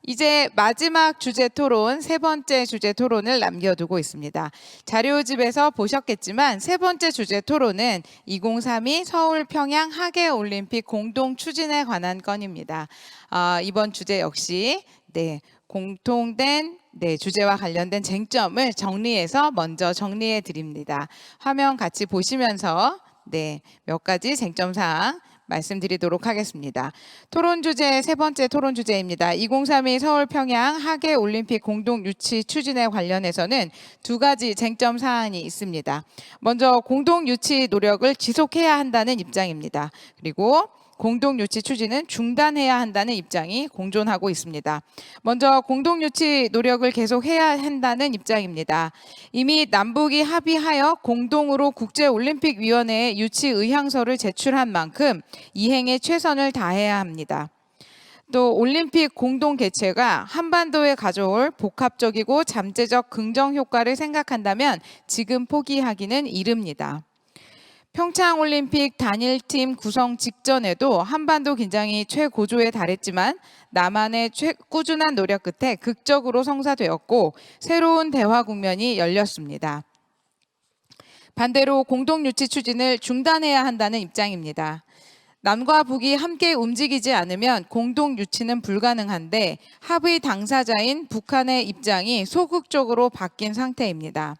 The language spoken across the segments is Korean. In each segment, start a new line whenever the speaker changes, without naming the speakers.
이제 마지막 주제 토론, 세 번째 주제 토론을 남겨두고 있습니다. 자료집에서 보셨겠지만 세 번째 주제 토론은 2032 서울 평양 하계올림픽 공동 추진에 관한 건입니다. 이번 주제 역시 공통된 주제와 관련된 쟁점을 정리해서 먼저 정리해 드립니다. 화면 같이 보시면서 몇 가지 쟁점 사항 말씀드리도록 하겠습니다. 토론 주제 세 번째 토론 주제입니다. 2032 서울 평양 하계 올림픽 공동 유치 추진에 관련해서는 두 가지 쟁점 사안이 있습니다. 먼저 공동 유치 노력을 지속해야 한다는 입장입니다. 그리고 공동 유치 추진은 중단해야 한다는 입장이 공존하고 있습니다. 먼저 공동 유치 노력을 계속해야 한다는 입장입니다. 이미 남북이 합의하여 공동으로 국제올림픽위원회에 유치 의향서를 제출한 만큼 이행에 최선을 다해야 합니다. 또 올림픽 공동 개최가 한반도에 가져올 복합적이고 잠재적 긍정 효과를 생각한다면 지금 포기하기는 이릅니다. 평창올림픽 단일팀 구성 직전에도 한반도 긴장이 최고조에 달했지만 남한의 꾸준한 노력 끝에 극적으로 성사되었고 새로운 대화 국면이 열렸습니다. 반대로 공동유치 추진을 중단해야 한다는 입장입니다. 남과 북이 함께 움직이지 않으면 공동유치는 불가능한데 합의 당사자인 북한의 입장이 소극적으로 바뀐 상태입니다.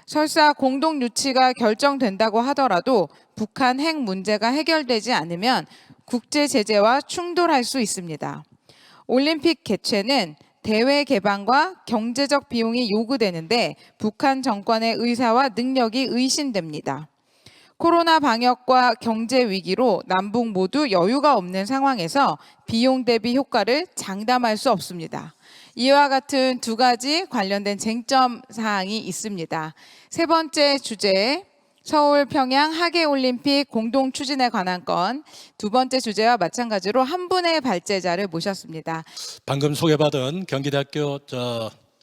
설사 공동 유치가 결정된다고 하더라도 북한 핵 문제가 해결되지 않으면 국제 제재와 충돌할 수 있습니다. 올림픽 개최는 대외 개방과 경제적 비용이 요구되는데 북한 정권의 의사와 능력이 의심됩니다. 코로나 방역과 경제 위기로 남북 모두 여유가 없는 상황에서 비용 대비 효과를 장담할 수 없습니다. 이와 같은 두 가지 관련된 쟁점 사항이 있습니다. 세 번째 주제, 서울 평양 하계올림픽 공동 추진에 관한 건 두 번째 주제와 마찬가지로 한 분의 발제자를 모셨습니다.
방금 소개받은 경기대학교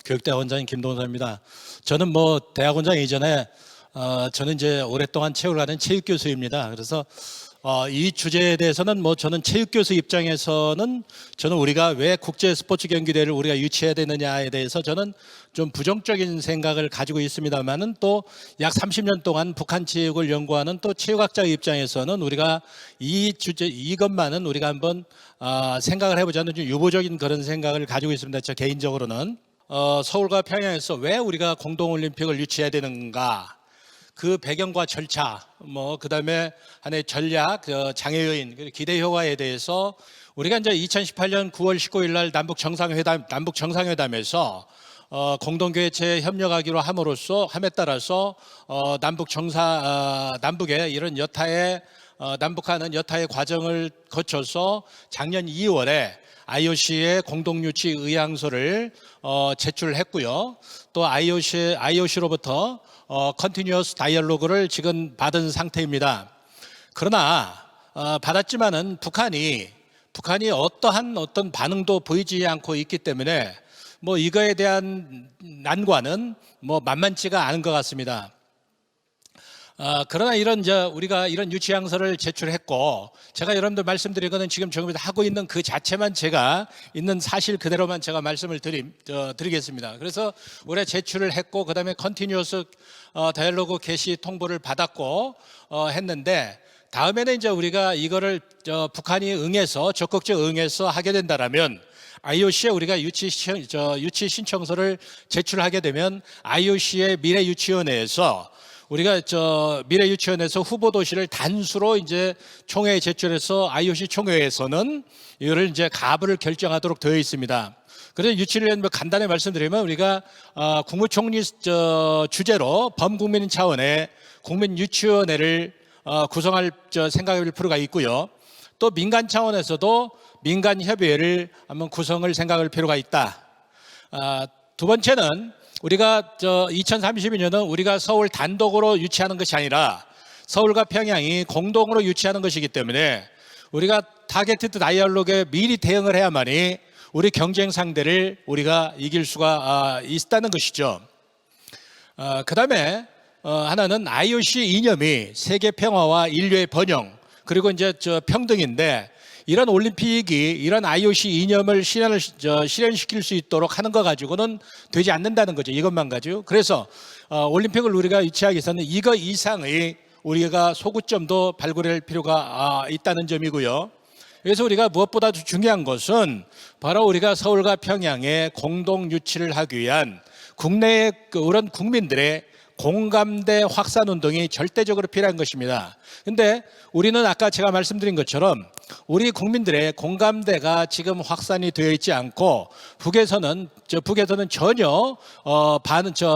교육대학원장인 김동선입니다. 저는 대학원장 이전에 저는 이제 오랫동안 체육을 하는 체육교수입니다. 그래서 이 주제에 대해서는 저는 체육교수 입장에서는 저는 우리가 왜 국제 스포츠 경기대회를 우리가 유치해야 되느냐에 대해서 저는 좀 부정적인 생각을 가지고 있습니다만은 또 약 30년 동안 북한 체육을 연구하는 또 체육학자 입장에서는 우리가 이 주제 이것만은 우리가 한번 생각을 해보자는 좀 유보적인 그런 생각을 가지고 있습니다. 저 개인적으로는 서울과 평양에서 왜 우리가 공동올림픽을 유치해야 되는가? 그 배경과 절차, 그다음에 하나의 전략, 장애 요인, 기대 효과에 대해서 우리가 이제 2018년 9월 19일 날 남북 정상회담에서 공동개최 협력하기로 함에 따라서 남북의 이런 남북한은 여타의 과정을 거쳐서 작년 2월에 IOC의 공동유치 의향서를 제출했고요. 또 IOC로부터 컨티뉴어스 다이얼로그를 지금 받은 상태입니다. 그러나 받았지만은 북한이 어떤 반응도 보이지 않고 있기 때문에 이거에 대한 난관은 만만치가 않은 것 같습니다. 그러나 우리가 이런 유치향서를 제출했고 제가 여러분들 말씀드린 것은 지금 하고 있는 그 자체만 제가 있는 사실 그대로만 제가 말씀을 드리겠습니다. 그래서 올해 제출을 했고 그다음에 컨티뉴어스 다이얼로그 개시 통보를 받았고 했는데 다음에는 이제 우리가 이거를 북한이 적극적 응해서 하게 된다라면 IOC에 우리가 유치 신청서를 제출하게 되면 IOC의 미래유치원회에서 우리가 미래유치원에서 후보 도시를 단수로 이제 총회에 제출해서 IOC 총회에서는 이거를 이제 가부를 결정하도록 되어 있습니다. 그래서 유치를 위한 간단히 말씀드리면 우리가 국무총리 주재로 범국민 차원의 국민유치원회를 구성할 생각일 필요가 있고요. 또 민간 차원에서도 민간협의회를 한번 구성할 생각할 필요가 있다. 두 번째는 우리가 2032년은 우리가 서울 단독으로 유치하는 것이 아니라 서울과 평양이 공동으로 유치하는 것이기 때문에 우리가 타겟티드 다이얼로그에 미리 대응을 해야만이 우리 경쟁 상대를 우리가 이길 수가 있다는 것이죠. 그다음에 하나는 IOC 이념이 세계 평화와 인류의 번영 그리고 이제 평등인데 이런 올림픽이 이런 IOC 이념을 실현시킬 수 있도록 하는 거 가지고는 되지 않는다는 거죠. 이것만 가지고. 그래서 올림픽을 우리가 유치하기 위해서는 이거 이상의 우리가 소구점도 발굴할 필요가 있다는 점이고요. 그래서 우리가 무엇보다도 중요한 것은 바로 우리가 서울과 평양에 공동 유치를 하기 위한 국내의 그런 국민들의 공감대 확산 운동이 절대적으로 필요한 것입니다. 근데 우리는 아까 제가 말씀드린 것처럼 우리 국민들의 공감대가 지금 확산이 되어 있지 않고 북에서는 전혀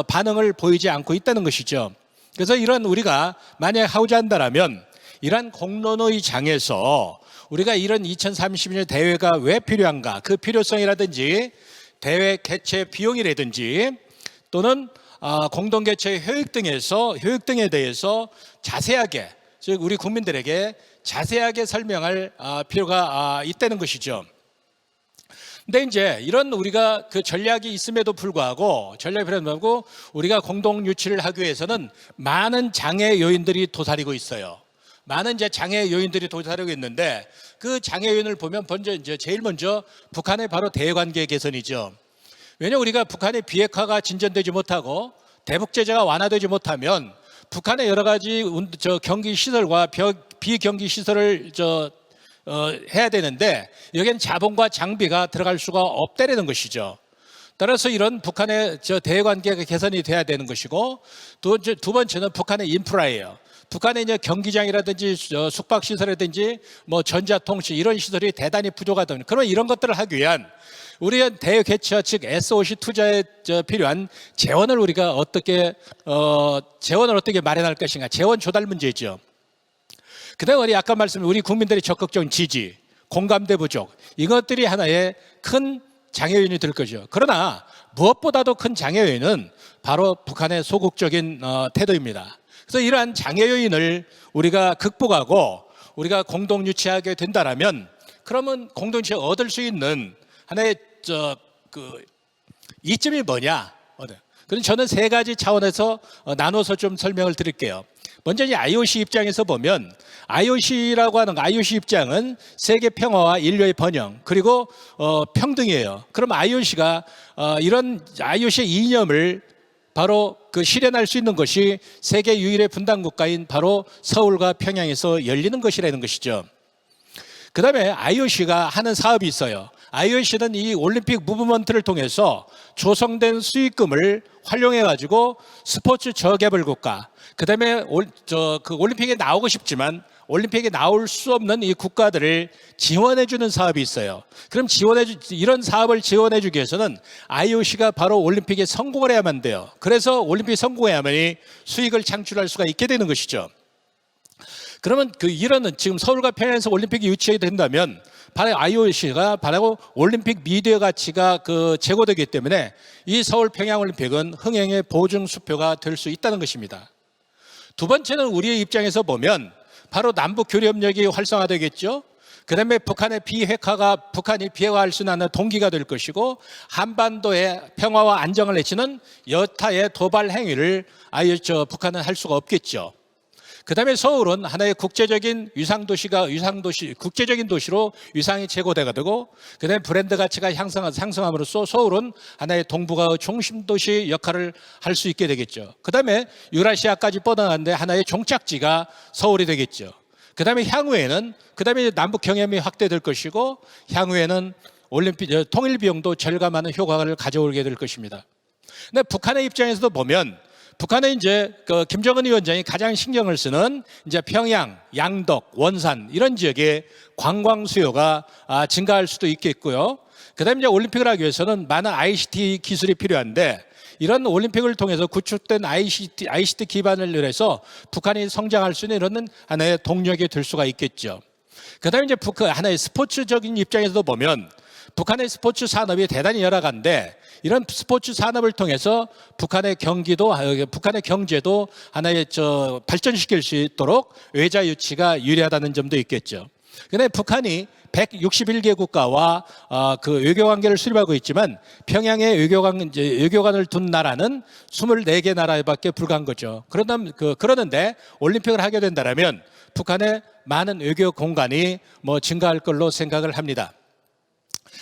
반응을 보이지 않고 있다는 것이죠. 그래서 이런 우리가 만약 하고자 한다면 이러한 공론의 장에서 우리가 이런 2030년 대회가 왜 필요한가, 그 필요성이라든지 대회 개최 비용이라든지 또는 공동 개최 효익 등에 대해서 자세하게, 즉 우리 국민들에게 자세하게 설명할 필요가 있다는 것이죠. 근데 이제 이런 우리가 그 전략이 있음에도 불구하고 우리가 공동 유치를 하기 위해서는 많은 장애 요인들이 도사리고 있어요. 많은 이제 장애 요인들이 도사리고 있는데 그 장애 요인을 보면 제일 먼저 북한의 바로 대외관계 개선이죠. 왜냐하면 우리가 북한의 비핵화가 진전되지 못하고 대북 제재가 완화되지 못하면 북한의 여러 가지 경기 시설과 비경기 시설을 해야 되는데 여기엔 자본과 장비가 들어갈 수가 없다는 것이죠. 따라서 이런 북한의 대외관계가 개선이 돼야 되는 것이고 두 번째는 북한의 인프라예요. 북한의 이제 경기장이라든지 숙박시설이라든지 뭐 전자통신 이런 시설이 대단히 부족하다. 그러면 이런 것들을 하기 위한 우리의 대외 개최 즉 SOC 투자에 필요한 재원을 우리가 어떻게 마련할 것인가, 재원 조달 문제죠. 그다음에 우리 아까 말씀드린 우리 국민들의 적극적인 지지, 공감대 부족 이것들이 하나의 큰 장애 요인이 될 거죠. 그러나 무엇보다도 큰 장애 요인은 바로 북한의 소극적인 태도입니다. 그래서 이러한 장애 요인을 우리가 극복하고 우리가 공동 유치하게 된다라면 그러면 공동 유치에 얻을 수 있는 하나의 이점이 뭐냐? 그럼 저는 세 가지 차원에서 나눠서 좀 설명을 드릴게요. 먼저 이 IOC 입장에서 보면 IOC라고 하는 IOC 입장은 세계 평화와 인류의 번영 그리고 평등이에요. 그럼 IOC가 이런 IOC의 이념을 바로 실현할 수 있는 것이 세계 유일의 분단 국가인 바로 서울과 평양에서 열리는 것이라는 것이죠. 그 다음에 IOC가 하는 사업이 있어요. IOC는 이 올림픽 무브먼트를 통해서 조성된 수익금을 활용해가지고 스포츠 저개발 국가, 그 다음에 올림픽에 나오고 싶지만 올림픽에 나올 수 없는 이 국가들을 지원해주는 사업이 있어요. 그럼 이런 사업을 지원해주기 위해서는 IOC가 바로 올림픽에 성공을 해야만 돼요. 그래서 올림픽에 성공해야만이 수익을 창출할 수가 있게 되는 것이죠. 그러면 이런 지금 서울과 평양에서 올림픽이 유치하게 된다면 바로 IOC가 바로 올림픽 미디어 가치가 제고되기 때문에 이 서울 평양 올림픽은 흥행의 보증 수표가 될 수 있다는 것입니다. 두 번째는 우리의 입장에서 보면 바로 남북 교류 협력이 활성화되겠죠. 그다음에 북한이 비핵화할 수 있는 동기가 될 것이고 한반도의 평화와 안정을 해치는 여타의 도발 행위를 북한은 할 수가 없겠죠. 그다음에 서울은 하나의 국제적인 국제적인 도시로 위상이 제고되가 되고, 그다음에 브랜드 가치가 상승함으로써 서울은 하나의 동북아의 중심 도시 역할을 할 수 있게 되겠죠. 그다음에 유라시아까지 뻗어나가는데 하나의 종착지가 서울이 되겠죠. 그다음에 남북 경협이 확대될 것이고, 향후에는 올림픽 통일 비용도 절감하는 효과를 가져오게 될 것입니다. 근데 북한의 입장에서도 보면 북한의 김정은 위원장이 가장 신경을 쓰는 평양, 양덕, 원산 이런 지역의 관광 수요가 증가할 수도 있겠고요. 그다음에 올림픽을 하기 위해서는 많은 ICT 기술이 필요한데 이런 올림픽을 통해서 구축된 ICT 기반을 해서 북한이 성장할 수 있는 이런 하나의 동력이 될 수가 있겠죠. 그다음에 하나의 스포츠적인 입장에서도 보면 북한의 스포츠 산업이 대단히 열악한데 이런 스포츠 산업을 통해서 북한의 경제도 하나의 발전시킬 수 있도록 외자 유치가 유리하다는 점도 있겠죠. 그런데 북한이 161개 국가와 외교 관계를 수립하고 있지만 평양에 외교관을 둔 나라는 24개 나라밖에 불과한 거죠. 그런데 올림픽을 하게 된다면 북한의 많은 외교 공간이 증가할 걸로 생각을 합니다.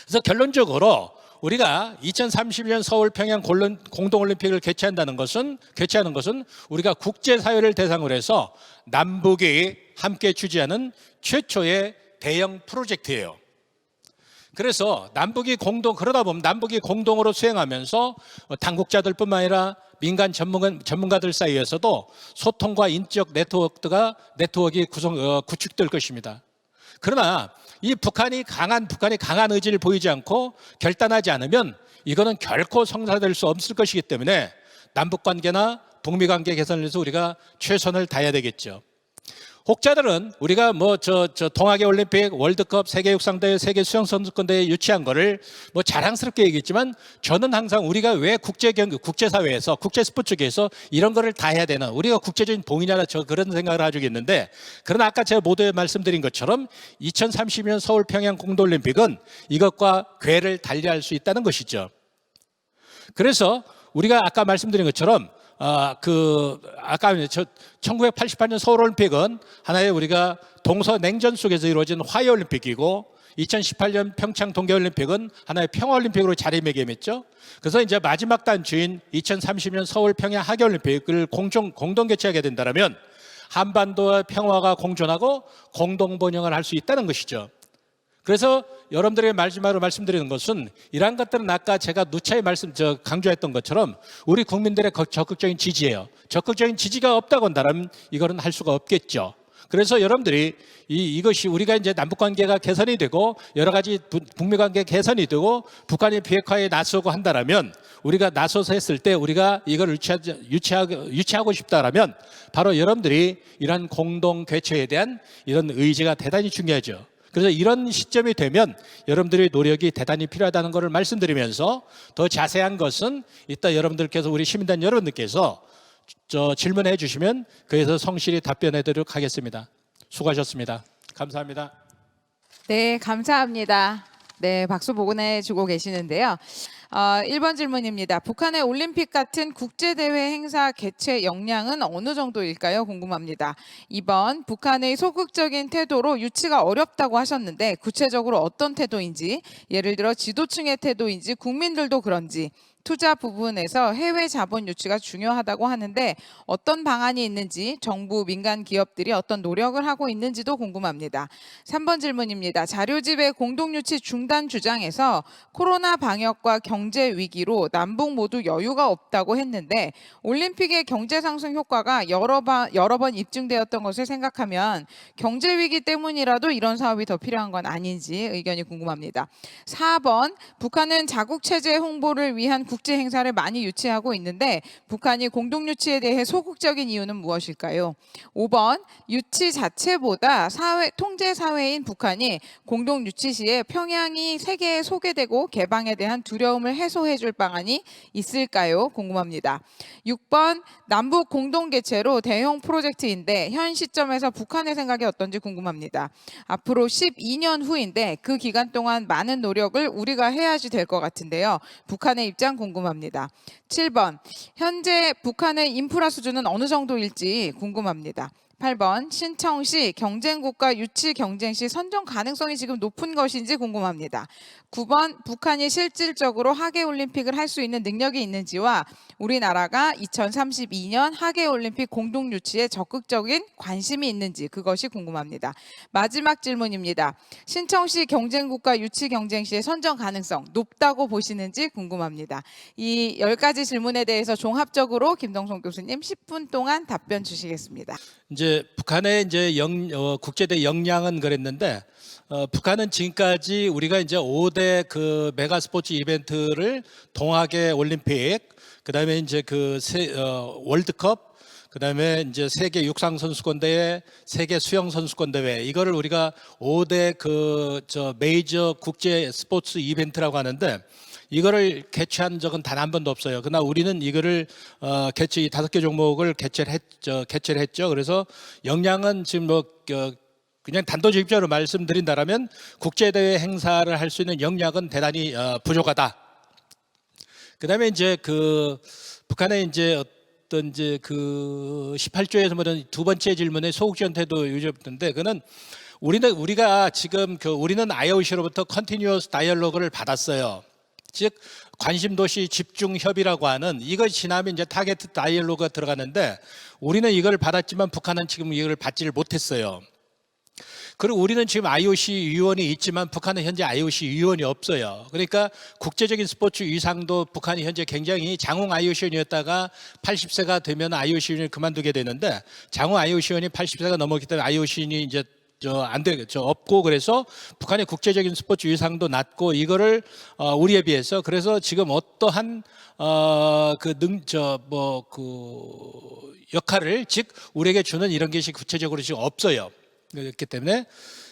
그래서 결론적으로 우리가 2030년 서울 평양 공동올림픽을 개최하는 것은 우리가 국제사회를 대상으로 해서 남북이 함께 주재하는 최초의 대형 프로젝트예요. 그래서 그러다 보면 남북이 공동으로 수행하면서 당국자들뿐만 아니라 민간 전문가들 사이에서도 소통과 인적 네트워크가 구축될 것입니다. 그러나 이 북한이 강한 의지를 보이지 않고 결단하지 않으면 이거는 결코 성사될 수 없을 것이기 때문에 남북 관계나 북미 관계 개선을 위해서 우리가 최선을 다해야 되겠죠. 혹자들은 우리가 동아계 올림픽, 월드컵, 세계 육상대회, 세계 수영 선수권대회 유치한 거를 자랑스럽게 얘기했지만 저는 항상 우리가 왜 국제사회에서 국제 스포츠계에서 이런 거를 다 해야 되나, 우리가 국제적인 봉이냐라 그런 생각을 가지고 있는데, 그러나 아까 제가 모두에 말씀드린 것처럼 2030년 서울 평양 공동올림픽은 이것과 궤를 달리할 수 있다는 것이죠. 그래서 우리가 아까 말씀드린 것처럼 아까 1988년 서울올림픽은 하나의 우리가 동서냉전 속에서 이루어진 화해올림픽이고 2018년 평창 동계올림픽은 하나의 평화올림픽으로 자리매김했죠. 그래서 이제 마지막 단추인 2030년 서울 평양 하계올림픽을 공동 개최하게 된다면 한반도의 평화가 공존하고 공동 번영을 할 수 있다는 것이죠. 그래서 여러분들에게 마지막으로 말씀드리는 것은 이러한 것들은 아까 제가 누차히 강조했던 것처럼 우리 국민들의 적극적인 지지예요. 적극적인 지지가 없다고 한다면 이거는 할 수가 없겠죠. 그래서 여러분들이 이것이 우리가 이제 남북관계가 개선이 되고 여러 가지 북미관계 개선이 되고 북한의 비핵화에 나서고 한다면, 우리가 나서서 했을 때 우리가 이걸 유치하고 싶다라면 바로 여러분들이 이러한 공동 개최에 대한 이런 의지가 대단히 중요하죠. 그래서 이런 시점이 되면 여러분들의 노력이 대단히 필요하다는 것을 말씀드리면서, 더 자세한 것은 이따 여러분들께서, 우리 시민단 여러분들께서 질문해 주시면 그에서 성실히 답변해 드리도록 하겠습니다. 수고하셨습니다. 감사합니다.
네, 감사합니다. 네, 박수 보내주고 계시는데요. 1번 질문입니다. 북한의 올림픽 같은 국제대회 행사 개최 역량은 어느 정도일까요? 궁금합니다. 2번, 북한의 소극적인 태도로 유치가 어렵다고 하셨는데 구체적으로 어떤 태도인지, 예를 들어 지도층의 태도인지 국민들도 그런지, 투자 부분에서 해외 자본 유치가 중요하다고 하는데 어떤 방안이 있는지, 정부, 민간 기업들이 어떤 노력을 하고 있는지도 궁금합니다. 3번 질문입니다. 자료집의 공동유치 중단 주장에서 코로나 방역과 경제 위기로 남북 모두 여유가 없다고 했는데 올림픽의 경제 상승 효과가 여러 번 입증되었던 것을 생각하면 경제 위기 때문이라도 이런 사업이 더 필요한 건 아닌지 의견이 궁금합니다. 4번, 북한은 자국 체제 홍보를 위한 국제 행사를 많이 유치하고 있는데 북한이 공동 유치에 대해 소극적인 이유는 무엇일까요? 5번, 유치 자체보다 통제 사회인 북한이 공동 유치 시에 평양이 세계에 소개되고 개방에 대한 두려움을 해소해 줄 방안이 있을까요? 궁금합니다. 6번, 남북 공동 개최로 대형 프로젝트인데 현 시점에서 북한의 생각이 어떤지 궁금합니다. 앞으로 12년 후인데 그 기간 동안 많은 노력을 우리가 해야지 될 것 같은데요. 북한의 입장 궁금합니다. 7번, 현재 북한의 인프라 수준은 어느 정도일지 궁금합니다. 8번, 신청시 경쟁국가 유치 경쟁 시 선정 가능성이 지금 높은 것인지 궁금합니다. 9번, 북한이 실질적으로 하계올림픽을 할 수 있는 능력이 있는지와 우리나라가 2032년 하계올림픽 공동 유치에 적극적인 관심이 있는지, 그것이 궁금합니다. 마지막 질문입니다. 신청시 경쟁국가 유치 경쟁 시의 선정 가능성 높다고 보시는지 궁금합니다. 이 10가지 질문에 대해서 종합적으로 김동성 교수님 10분 동안 답변 주시겠습니다.
이제 북한의 국제대 역량은 그랬는데, 북한은 지금까지 우리가 이제 5대 그 메가 스포츠 이벤트를 동아계 올림픽, 그다음에 이제 월드컵, 그다음에 이제 세계 육상 선수권 대회, 세계 수영 선수권 대회, 이거를 우리가 5대 메이저 국제 스포츠 이벤트라고 하는데, 이거를 개최한 적은 단 한 번도 없어요. 그러나 우리는 이거를 이 5개 종목을 개최를 했죠. 그래서 역량은 지금 그냥 단도직입적으로 말씀드린다라면 국제대회 행사를 할 수 있는 역량은 대단히 부족하다. 그다음에 이제 북한의 이제 어떤 이제 그 18조에서 뭐든 두 번째 질문에 소극적 태도 유지했던데 그는 우리가 지금 우리는 IOC로부터 컨티뉴어스 다이얼로그를 받았어요. 즉 관심 도시 집중 협의라고 하는 이거 지나면 이제 타겟 다이얼로그가 들어가는데 우리는 이걸 받았지만 북한은 지금 이걸 받지를 못했어요. 그리고 우리는 지금 IOC 위원이 있지만 북한은 현재 IOC 위원이 없어요. 그러니까 국제적인 스포츠 위상도 북한이 현재 굉장히 장웅 IOC 위원이었다가 80세가 되면 IOC 위원을 그만두게 되는데 장웅 IOC 위원이 80세가 넘었기 때문에 IOC 위원이 이제 없고 그래서 북한의 국제적인 스포츠 위상도 낮고 이거를 우리에 비해서 그래서 지금 어떠한 역할을 즉 우리에게 주는 이런 것이 구체적으로 지금 없어요. 그렇기 때문에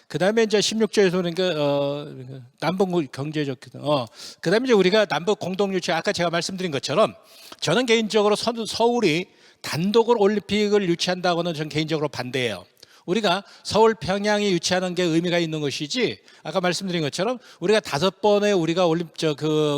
그다음에 이제 16조에서 그러니까 남북 경제적 그다음에 이제 우리가 남북 공동 유치 아까 제가 말씀드린 것처럼 저는 개인적으로 서울이 단독으로 올림픽을 유치한다고는 저는 개인적으로 반대해요. 우리가 서울 평양이 유치하는 게 의미가 있는 것이지 아까 말씀드린 것처럼 우리가 5번의 우리가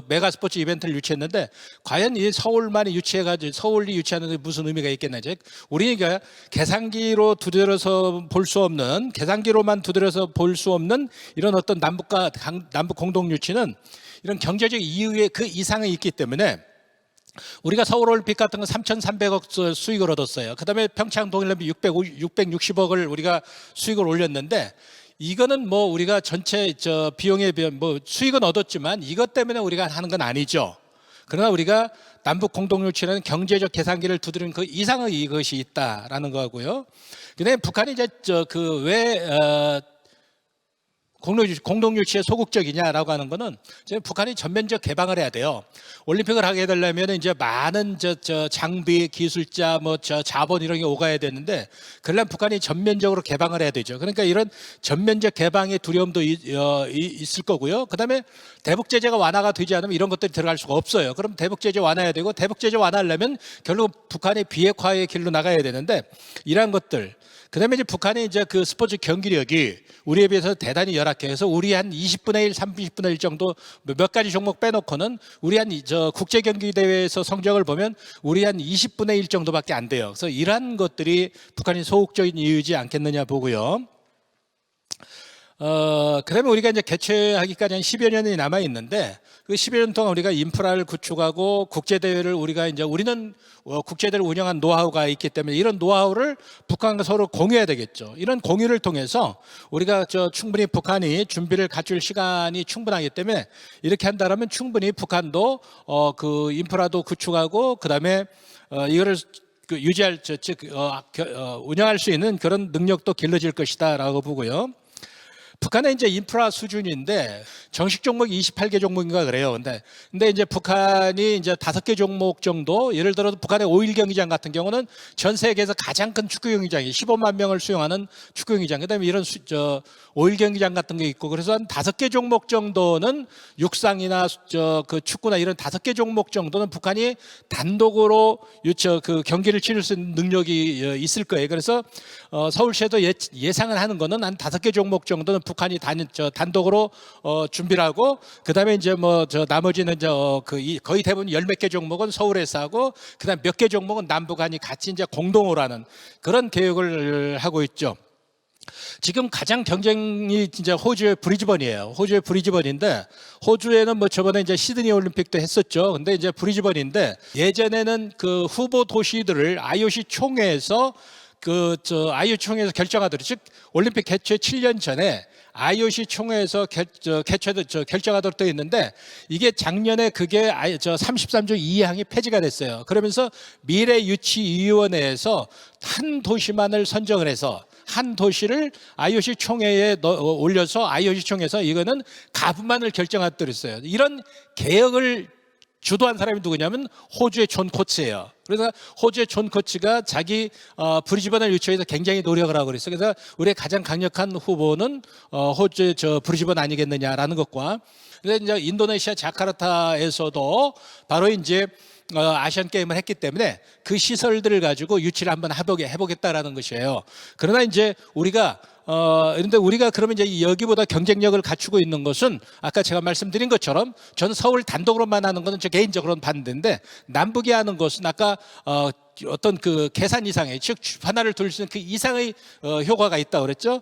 메가 스포츠 이벤트를 유치했는데 과연 이 서울만이 유치해가지고 서울이 유치하는 데 무슨 의미가 있겠나. 즉 우리가 계산기로 두드려서 볼 수 없는 계산기로만 두드려서 볼 수 없는 이런 어떤 남북 공동 유치는 이런 경제적 이유의 그 이상이 있기 때문에 우리가 서울올림픽 같은 거 3,300억 수익을 얻었어요. 그다음에 평창 동일올림픽 660억을 우리가 수익을 올렸는데 이거는 뭐 우리가 전체 비용에 비한 뭐 수익은 얻었지만 이것 때문에 우리가 하는 건 아니죠. 그러나 우리가 남북 공동유치라는 경제적 계산기를 두드리는 그 이상의 이것이 있다라는 거고요. 그다음에 북한이 이제 공동유치에 소극적이냐라고 하는 거는 북한이 전면적 개방을 해야 돼요. 올림픽을 하게 되려면 이제 많은 장비, 기술자, 자본 이런 게 오가야 되는데 그러려면 북한이 전면적으로 개방을 해야 되죠. 그러니까 이런 전면적 개방의 두려움도 있을 거고요. 그다음에 대북 제재가 완화가 되지 않으면 이런 것들이 들어갈 수가 없어요. 그럼 대북 제재 완화해야 되고 대북 제재 완화하려면 결국 북한의 비핵화의 길로 나가야 되는데 이러한 것들. 그다음에 이제 북한의 이제 그 스포츠 경기력이 우리에 비해서 대단히 열악해서 우리 한 20분의 1, 30분의 1 정도 몇 가지 종목 빼놓고는 우리 한 국제 경기 대회에서 성적을 보면 우리 한 20분의 1 정도밖에 안 돼요. 그래서 이러한 것들이 북한이 소극적인 이유이지 않겠느냐 보고요. 그다음에 우리가 이제 개최하기까지 한 10여 년이 남아 있는데 그 10여 년 동안 우리가 인프라를 구축하고 국제 대회를 우리는 국제대회를 운영한 노하우가 있기 때문에 이런 노하우를 북한과 서로 공유해야 되겠죠. 이런 공유를 통해서 우리가 충분히 북한이 준비를 갖출 시간이 충분하기 때문에 이렇게 한다면 충분히 북한도 그 인프라도 구축하고 그다음에 이거를 유지할 운영할 수 있는 그런 능력도 길러질 것이다라고 보고요. 북한의 이제 인프라 수준인데 정식 종목이 28개 종목인가 그래요. 근데 이제 북한이 이제 5개 종목 정도 예를 들어서 북한의 5일 경기장 같은 경우는 전 세계에서 가장 큰 축구 경기장이 15만 명을 수용하는 축구 경기장. 그다음에 이런 5일 경기장 같은 게 있고 그래서 한 5개 종목 정도는 육상이나 그 축구나 이런 5개 종목 정도는 북한이 단독으로 그 경기를 치를 수 있는 능력이 있을 거예요. 그래서 서울시에도 예상을 하는 거는 한 5개 종목 정도는 북한이 단독으로 준비를 하고 그다음에 이제 나머지는 거의 대부분 열 몇 개 종목은 서울에서 하고 그다음 몇 개 종목은 남북한이 같이 이제 공동으로 하는 그런 계획을 하고 있죠. 지금 가장 경쟁이 진짜 호주의 브리즈번이에요. 호주의 브리즈번인데 호주에는 저번에 이제 시드니 올림픽도 했었죠. 근데 이제 브리즈번인데 예전에는 그 후보 도시들을 IOC 총회에서 IOC 총회에서 결정하도록 즉 올림픽 개최 7년 전에 IOC 총회에서 결정하도록 되어 있는데 이게 작년에 그게 33조 2항이 폐지가 됐어요. 그러면서 미래유치위원회에서 한 도시만을 선정을 해서 한 도시를 IOC 총회에 올려서 IOC 총회에서 이거는 가분만을 결정하도록 했어요. 이런 개혁을 주도한 사람이 누구냐면 호주의 존 코츠예요. 그래서 호주의 존 코츠가 자기 브리즈번을 유치해서 굉장히 노력을 하고 그랬어요. 그래서 우리의 가장 강력한 후보는 호주의 브리즈번 아니겠느냐라는 것과 그래서 이제 인도네시아 자카르타에서도 바로 이제 아시안 게임을 했기 때문에 그 시설들을 가지고 유치를 한번 해보겠다라는 것이에요. 그러나 이제 우리가 그런데 우리가 그러면 이제 여기보다 경쟁력을 갖추고 있는 것은 아까 제가 말씀드린 것처럼 저는 서울 단독으로만 하는 것은 저 개인적으로는 반대인데 남북이 하는 것은 아까 어떤 그 계산 이상의 즉 하나를 둘 수 있는 그 이상의 효과가 있다 그랬죠.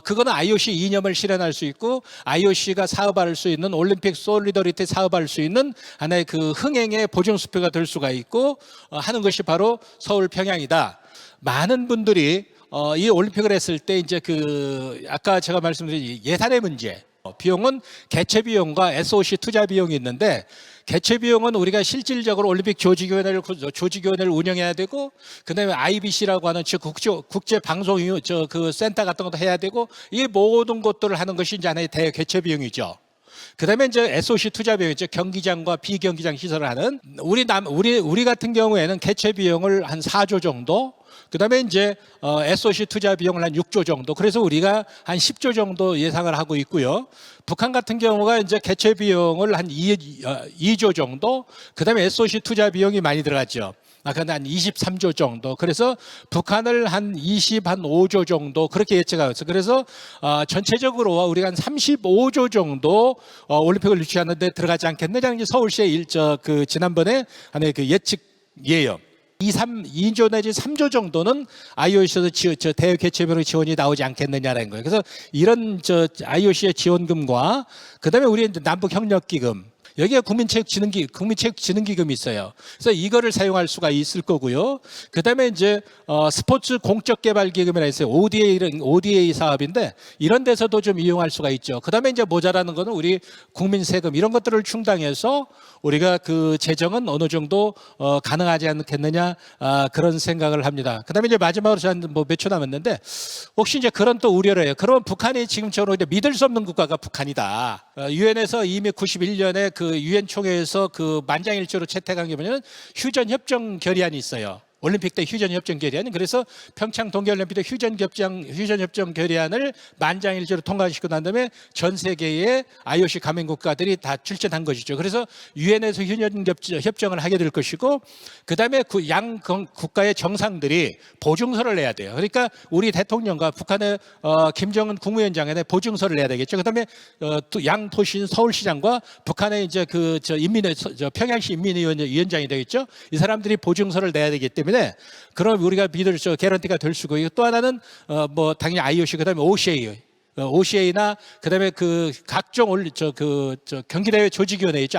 그거는 IOC 이념을 실현할 수 있고 IOC가 사업할 수 있는 올림픽 솔리더리티 사업할 수 있는 하나의 그 흥행의 보증수표가 될 수가 있고 하는 것이 바로 서울 평양이다. 많은 분들이 이 올림픽을 했을 때 이제 그 아까 제가 말씀드린 예산의 문제, 비용은 개최 비용과 SOC 투자 비용이 있는데 개최 비용은 우리가 실질적으로 올림픽 조직위원회를 운영해야 되고 그다음에 IBC라고 하는 즉 국제 방송 그 센터 같은 것도 해야 되고 이 모든 것들을 하는 것이 이제 하나의 대 개최 비용이죠. 그다음에 이제 SOC 투자 비용이죠. 경기장과 비경기장 시설을 하는 우리 같은 경우에는 개최 비용을 한 4조 정도. 그다음에 이제 SOC 투자 비용을 한 6조 정도. 그래서 우리가 한 10조 정도 예상을 하고 있고요. 북한 같은 경우가 이제 개최 비용을 한 2조 정도. 그다음에 SOC 투자 비용이 많이 들어갔죠. 아까 한 23조 정도. 그래서 북한을 한 25조 정도 그렇게 예측하고 있어요. 그래서 전체적으로 우리가 한 35조 정도 올림픽을 유치하는 데 들어가지 않겠느냐. 이제 서울시의 그 지난번에 하나의 그 예측이에요. 2조 내지 3조 정도는 IOC에서 대회 개최비용 지원이 나오지 않겠느냐라는 거예요. 그래서 이런 IOC의 지원금과 그다음에 우리 이제 남북협력기금 여기에 국민체육진흥기금이 있어요. 그래서 이거를 사용할 수가 있을 거고요. 그다음에 이제 스포츠 공적개발기금이라 있어요. ODA 사업인데 이런 데서도 좀 이용할 수가 있죠. 그다음에 이제 모자라는 거는 우리 국민 세금 이런 것들을 충당해서 우리가 그 재정은 어느 정도 가능하지 않겠느냐 그런 생각을 합니다. 그다음에 이제 마지막으로 저한 몇 초 남았는데 혹시 이제 그런 또 우려를 해요. 그러면 북한이 지금처럼 이제 믿을 수 없는 국가가 북한이다. 유엔에서 이미 91년에 그 유엔 총회에서 그 만장일치로 채택한 게 뭐냐면 휴전 협정 결의안이 있어요. 올림픽 때 휴전 협정 결의안. 그래서 평창 동계올림픽 때 휴전 협정 결의안을 만장일치로 통과시키고 난 다음에 전 세계의 IOC 가맹 국가들이 다 출전한 것이죠. 그래서 유엔에서 휴전 협정을 하게 될 것이고 그다음에 그 양 국가의 정상들이 보증서를 내야 돼요. 그러니까 우리 대통령과 북한의 김정은 국무위원장에 보증서를 내야 되겠죠. 그다음에 양 도시인 서울시장과 북한의 이제 평양시 인민위원장이 되겠죠. 이 사람들이 보증서를 내야 되기 때문에 그럼 우리가 믿을 개런티가 될 수고 또 하나는 뭐 당연히 IOC 그다음에 OCA나 그다음에 그 각종 경기대회 조직위원회 있죠.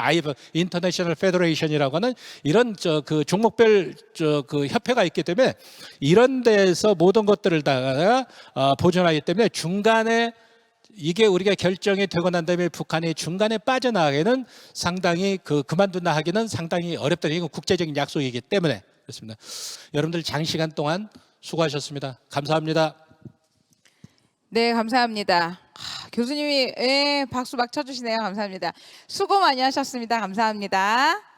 인터내셔널 페더레이션이라고 하는 이런 그 종목별 그 협회가 있기 때문에 이런 데서 모든 것들을 다 보존하기 때문에 중간에 이게 우리가 결정이 되고 난 다음에 북한이 중간에 빠져나가기는 상당히 그만둔다 하기는 상당히 어렵다. 이건 국제적인 약속이기 때문에 그렇습니다. 여러분들 장시간 동안 수고하셨습니다. 감사합니다.
네, 감사합니다. 교수님이 박수 막 쳐주시네요. 감사합니다. 수고 많이 하셨습니다. 감사합니다.